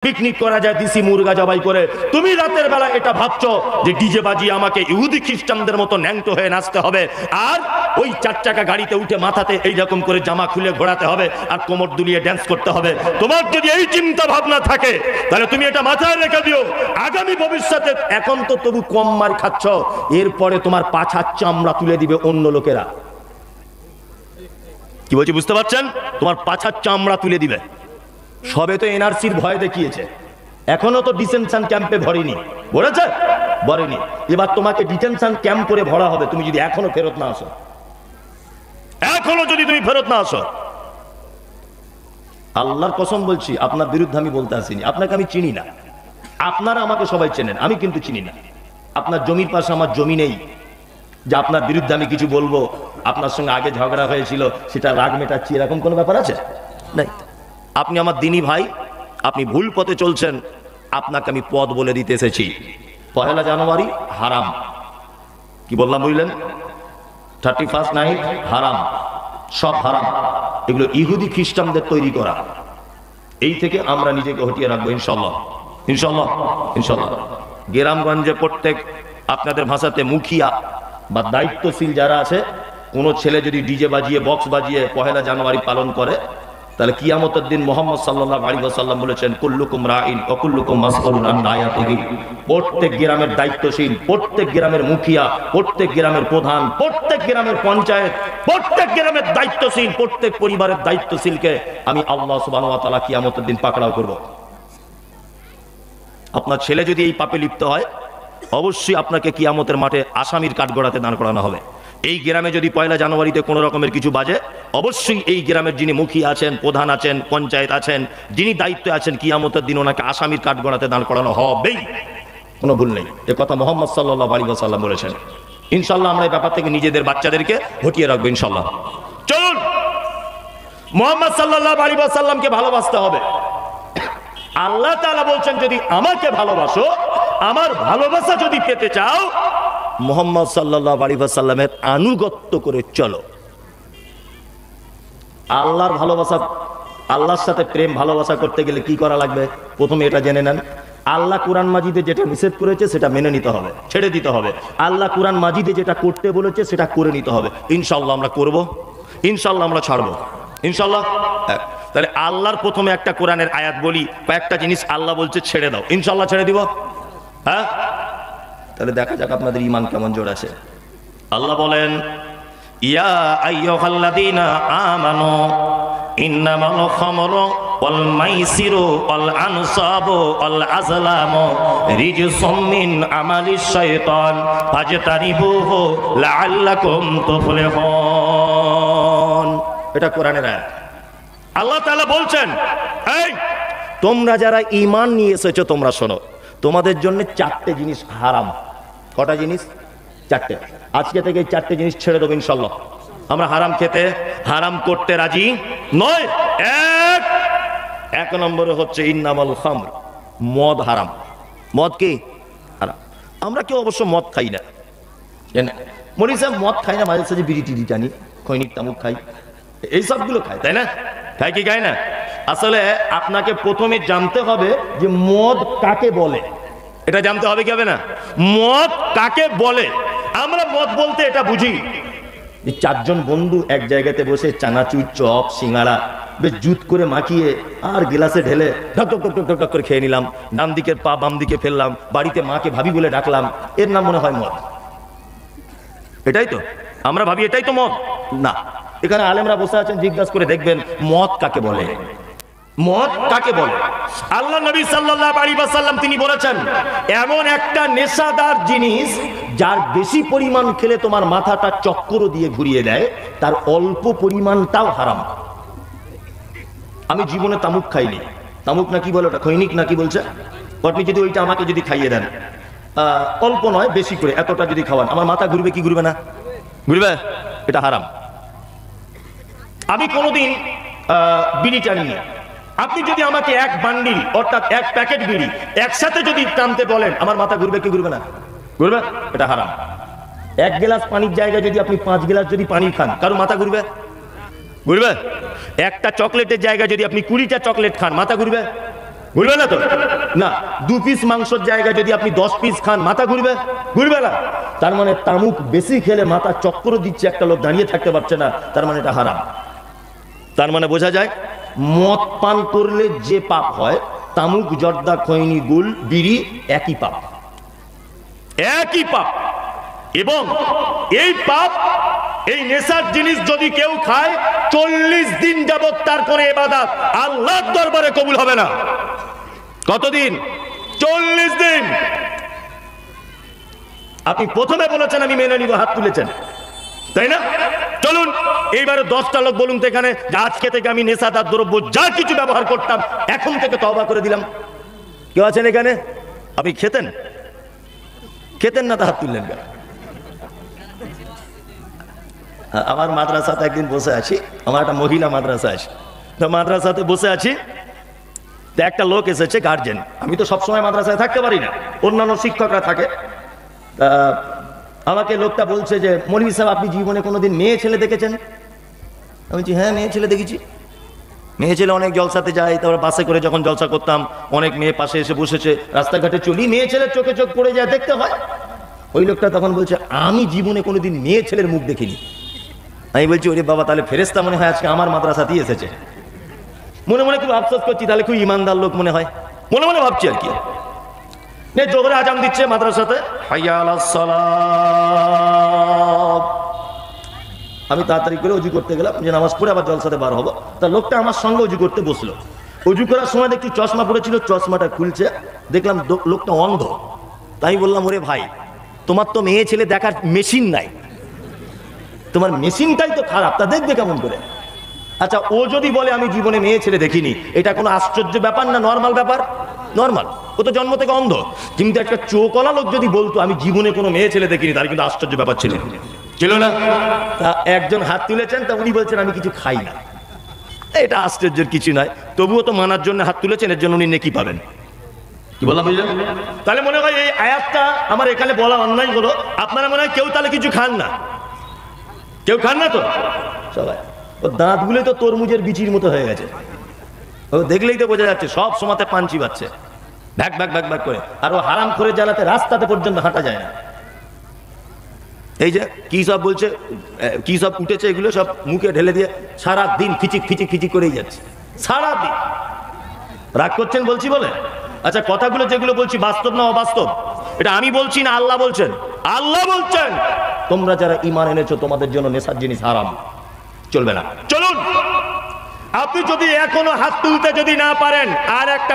Picnic করা যায় দেশি মুরগা জবাই করে, তুমি রাতের বেলা এটা ভাবছো যে ডিজে বাজিয়ে আমাকে ইহুদি খ্রিস্টানদের মতো ন্যাংটো হয়ে নাচতে হবে, আর ওই 4 চাকা গাড়িতে উঠে মাথাতে এইরকম করে জামা খুলে ঘোরাতে হবে আর কোমর দুলিয়ে ড্যান্স করতে হবে। তোমার যদি এই চিন্তা ভাবনা থাকে তাহলে তুমি এটা মাথায় রেখে দিও, আগামী ভবিষ্যতে এখন তো তবু কম মার খাচ্ছ, এরপরে তোমার পাছার চামড়া তুলে দিবে অন্য লোকেরা। কি বলছি বুঝতে পারছেন? তোমার পাছার চামড়া তুলে দিবে। সবে তো এনআরসির ভয় দেখিয়েছে, এখনো তো ডিটেনশন ক্যাম্পে ভরেনি, ভরেছে? ভরেনি। এবার তোমাকে ডিটেনশন ক্যাম্প করে ভরা হবে তুমি যদি এখনো ফেরত না আসো, এখনো যদি তুমি ফেরত না আসো। আল্লাহর কসম বলছি, আপনার বিরুদ্ধে আমি বলতে আসিনি, আপনাকে আমি চিনি না, আপনারা আমাকে সবাই চেনেন, আমি কিন্তু চিনি না। আপনার জমির পাশে আমার জমি নেই যে আপনার বিরুদ্ধে আমি কিছু বলবো, আপনার সঙ্গে আগে ঝগড়া হয়েছিল সেটা রাগ মেটাচ্ছি, এরকম কোনো ব্যাপার আছে? নাই। আপনি আমার দিনী ভাই, আপনি ভুল পথে চলছেন, আপনাকে আমি পথ বলে দিতে এসেছি। 1 জানুয়ারি হারাম, কি বললাম বুঝলেন? 31 নাইট হারাম, সব হারাম, এগুলো ইহুদি খ্রিস্টানদের তৈরি করা। এই থেকে আমরা নিজেকে হটিয়ে রাখবো ইনশাল্লাহ, ইনশাল্লাহ, ইনশাল্লাহ। গ্রামগঞ্জে প্রত্যেক আপনাদের ভাষাতে মুখিয়া বা দায়িত্বশীল যারা আছে, কোনো ছেলে যদি ডিজে বাজিয়ে বক্স বাজিয়ে 1 জানুয়ারি পালন করে, তাহলে কিয়ামতের দিন মুহাম্মদ সাল্লাল্লাহু আলাইহি ওয়াসাল্লাম বলেছেন কুল্লুকুম রাইন ওয়া কুল্লুকুম মাসউলুন আন রাইয়াতিহি। প্রত্যেক গ্রামের দায়িত্বশীল, প্রত্যেক গ্রামের মুখিয়া, প্রত্যেক গ্রামের প্রধান, প্রত্যেক গ্রামের পঞ্চায়েত, প্রত্যেক গ্রামের দায়িত্বশীল, প্রত্যেক পরিবারের দায়িত্বশীলকে আমি আল্লাহ সুবহানাহু ওয়া তাআলা কিয়ামতের দিন পাকড়াও করব। আপনার ছেলে যদি এই পাপে লিপ্ত হয়, অবশ্যই আপনাকে কিয়ামতের মাঠে আসামির কাঠগড়াতে দাঁড় করানো হবে। এই গ্রামে যদি 1 জানুয়ারিতে কোনো রকমের কিছু বাজে, অবশ্যই এই গ্রামের যিনি মুখিয়া আছেন, প্রধান আছেন, পঞ্চায়েত আছেন, যিনি দায়িত্বে আছেন, কিয়ামতের দিন ওনাকে আসামির কাঠগড়াতে দাঁড় করানো হবেই, কোনো ভুল নেই। এ কথা মুহাম্মদ সাল্লাল্লাহু আলাইহি ওয়াসাল্লাম বলেছেন। ইনশাআল্লাহ আমরা এই ব্যাপার থেকে নিজেদের বাচ্চাদেরকে হটিয়ে রাখবো ইনশাআল্লাহ। চলুন, মুহাম্মদ সাল্লাল্লাহু আলাইহি ওয়াসাল্লামকে ভালোবাসতে হবে। আল্লাহ তাআলা বলছেন যদি আমাকে ভালোবাসো, আমার ভালোবাসা যদি পেতে চাও, মুহাম্মদ সাল্লাল্লাহু আলাইহি ওয়াসাল্লামের আনুগত্য করে চলো। আল্লাহর ভালোবাসা, আল্লাহর সাথে প্রেম ভালোবাসা করতে গেলে কি করা লাগবে? প্রথমে এটা জেনে নেন, আল্লাহ কোরআন মাজিদে যেটা নিষেধ করেছে সেটা মেনে নিতে হবে, ছেড়ে দিতে হবে। আল্লাহ কোরআন মাজিদে যেটা করতে বলেছে সেটা করে নিতে হবে। ইনশাআল্লাহ আমরা করব, ইনশাআল্লাহ আমরা ছাড়বো, ইনশাআল্লাহ। তাহলে আল্লাহর প্রথমে একটা কোরআনের আয়াত বলি, কয়েকটা জিনিস আল্লাহ বলছে ছেড়ে দাও, ইনশাআল্লাহ ছেড়ে দিব। হ্যাঁ, তাহলে দেখা যাক আপনাদের ঈমান কেমন জোর আছে। আল্লাহ বলেন, ইয়া আইয়ুহাল্লাযীনা আমানু ইন্নামাল খামরু ওয়াল মাইসিরু ওয়াল আনসাবু ওয়াল আজলামু রিজসুম মিন আমালিশ শাইতান ফাজতানিবুহু লাআল্লাকুম তুফলিহুন। এটা কোরআনের আয়াত। আল্লাহ তাআলা বলছেন, এই তোমরা যারা ঈমান নিয়ে এসেছো তোমরা শোনো, তোমাদের জন্য 4টে জিনিস হারাম। কটা জিনিস? 4টে। আজকে থেকে 4টে জিনিস ছেড়ে দেবো ইনশাআল্লাহ। আমরা হারাম খেতে, হারাম করতে রাজি নয়। এক নম্বরে হচ্ছে ইন্নামাল খামর, মদ হারাম। মদ কি হারাম? আমরা কেউ অবশ্য মদ খাই না, মনি সাহেব মদ খাই না, মাঝে সাঝে বিড়ি টিড়ি টানি, খৈনিক তামুক খাই, এই সবগুলো খাই, তাই না? খাই কি খাই না? আসলে আপনাকে প্রথমে জানতে হবে যে মদ কাকে বলে, এটা জানতে হবে কি হবে না? মদ কাকে বলে? আমরা মদ বলতে এটা বুঝি, 4 জন বন্ধু এক জায়গাতে বসে চানাচুর, চপ, সিঙ্গাড়া বেশ জুত করে মাখিয়ে আর গ্লাসে ঢেলে ঢক ঢক ঢক ঢক ঢক করে খেয়ে নিলাম, ডান দিকের পা বাম দিকে ফেললাম, বাড়িতে মাকে ভাবি বলে ডাকলাম, এর নাম মনে হয় মদ। এটাই তো আমরা ভাবি, এটাই তো মদ না। এখানে আলেমরা বসে আছেন, জিজ্ঞাসা করে দেখবেন মদ কাকে বলে, মদ কাকে বলে। আল্লাহ নবী সাল্লাল্লাহু আলাইহি ওয়াসাল্লাম তিনি বলেছেন, এমন একটা নেশাদার জিনিস যার বেশি পরিমাণ খেলে তোমার মাথাটা চক্কর দিয়ে ঘুরিয়ে দেয়, তার অল্প পরিমাণটাও হারাম। আমি জীবনে তামুক খাইনি, তামুক না কি বলে ওটা, খৈনিক না কি বলছে, আপনি যদি ওইটা আমাকে যদি খাইয়ে দেন, অল্প নয় বেশি করে এতটা যদি খাওয়ান, আমার মাথা ঘুরবে কি ঘুরবে না? ঘুরবে, এটা হারাম। আমি কোনোদিন বিড়ি টানিনি, আপনি যদি আমাকে এক বান্ডিল অর্থাৎ 1 প্যাকেট বিড়ি একসাথে যদি টানতে বলেন, আমার মাথা ঘুরবে কি ঘুরবে না? ঘুরবে, এটা হারাম। 1 গ্লাস পানির জায়গায় যদি আপনি 5 গ্লাস যদি পানি খান, কারো মাথা ঘুরবে? ঘুরবে। একটা চকলেটের জায়গায় যদি আপনি 20টা চকলেট খান, মাথা ঘুরবে? ঘুরবে না তো? না, 2 পিস মাংসের জায়গায় যদি আপনি 10 পিস খান, মাথা ঘুরবে? ঘুরবে না। তার মানে তামুক বেশি খেলে মাথা চক্কর দিচ্ছে, একটা লোক দাঁড়িয়ে থাকতে পারছে না, তার মানে এটা হারাম। তার মানে বোঝা যায় মদ পান করলে যে পাপ হয়, তামুক, জর্দা, খৈনি, গুল, বিড়ি একই পাপ, একই পাপ। এবং এই পাপ, এই নেশার জিনিস যদি কেউ খায় 40 দিন যাবত তার কোনো ইবাদত আল্লাহর দরবারে কবুল হবে না। কতদিন? 40 দিন। আপনি প্রথমে বলেছেন আমি মেনে নিব, হাত তুলেছেন, তাই না? চলুন এইবারে 10টা লোক বলুন তো এখানে, আজকে থেকে আমি নেশাদার দ্রব্য যা কিছু ব্যবহার করতাম এখন থেকে তওবা করে দিলাম। কেউ আছেন এখানে? আপনি খেতেন? খেতেন না তো হাত তুললেন কেন? আমার মাদ্রাসাতে একদিন বসে আছি, আমার একটা মহিলা মাদ্রাসা আছে, তো মাদ্রাসাতে বসে আছি, তো একটা লোক এসেছে, গার্জেন। আমি তো সবসময় মাদ্রাসায় থাকতে পারি না, অন্যান্য শিক্ষকরা থাকে। তা আমাকে লোকটা বলছে যে মৌলভী সাহেব আপনি জীবনে কোনোদিন মেয়ে ছেলে দেখেছেন? আমি বলছি হ্যাঁ মেয়ে ছেলে দেখেছি। মেয়ে ছেলে অনেক জলসাতে যায়, তারপর বাসে করে যখন জলসা করতাম অনেক মেয়ে পাশে এসে বসেছে, রাস্তাঘাটে চলি, মেয়ে ছেলের চোখে চোখ পড়ে যায়, দেখতে হয়। ওই লোকটা তখন বলছে আমি জীবনে কোনোদিন মেয়ে ছেলের মুখ দেখিনি। আমি বলছি ওরে বাবা, তাহলে ফেরেশতা মনে হয় আজকে আমার মাদ্রাসাতেই এসেছে। মনে মনে খুব আফসোস করছি, তাহলে খুব ইমানদার লোক মনে হয়, মনে মনে ভাবছি আর কি। জোহরে আজান দিচ্ছে মাদ্রাসাতে, হাইয়া আলাস সালাত। আমি তাড়াতাড়ি করে উজু করতে গেলাম যে নামাজ পড়ে আবার জলসাতে বার হবো। তা লোকটা আমার সঙ্গে উজু করতে বসলো। উজু করার সময় দেখছি চশমা পড়েছিল, চশমাটা খুলছে, দেখলাম লোকটা অন্ধ। তাই বললাম ওরে ভাই, তোমার তো মেয়ে ছেলে দেখার মেশিন নাই, তোমার মেশিনটাই তো খারাপ, তা দেখবে কেমন করে? আচ্ছা ও যদি বলে আমি জীবনে মেয়ে ছেলে দেখিনি, এটা কোনো আশ্চর্য ব্যাপার না নর্মাল ব্যাপার? নর্মাল, ও তো জন্ম থেকে অন্ধ। কিন্তু একটা চোখওয়ালা লোক যদি বলতো আমি জীবনে কোনো মেয়ে ছেলে দেখিনি, তার কিন্তু আশ্চর্য ব্যাপার ছিল না? তা একজন হাত তুলেছেন, তা উনি বলছেন আমি কিছু খাই না। এটা আশ্চর্যের কিছু নয়, তবুও তো মানার জন্য হাত তুলেছেন, এর জন্য উনি নেকি পাবেন। কি বললাম বুঝলেন? তাহলে মনে হয় এই আয়াতটা আমার এখানে বলা অন্যায় হলো। আপনারা মনে হয় কেউ তাহলে কিছু খান না? কেউ খান না তো? সবাই ও দাঁতগুলো তো তরমুজের বিচির মতো হয়ে গেছে, ও দেখলেই তো বোঝা যাচ্ছে সব সময়তে পাঞ্চি পাচ্ছে, ভ্যাক ভ্যাক ভ্যাক ভ্যাক করে। আর ও হারাম করে জ্বালাতে রাস্তাতে পর্যন্ত হাঁটা যায় না। এই যে কি সব বলছে, কি সব উঠেছে, এগুলো সব মুখে ঢেলে দিয়ে সারা দিন ফিচিক ফিচিক ফিচিক করেই যাচ্ছে সারা দিন। রাগ করছেন বলছি বলে? আচ্ছা কথাগুলো যেগুলো বলছি বাস্তব না অবাস্তব? এটা আমি বলছি না আল্লাহ বলছেন? আল্লাহ বলছেন তোমরা যারা ঈমান এনেছো তোমাদের জন্য নেশার জিনিস হারাম, চলবে না। চলুন আপনি যদি এখনো হাত তুলতে যদি না পারেন, আর একটা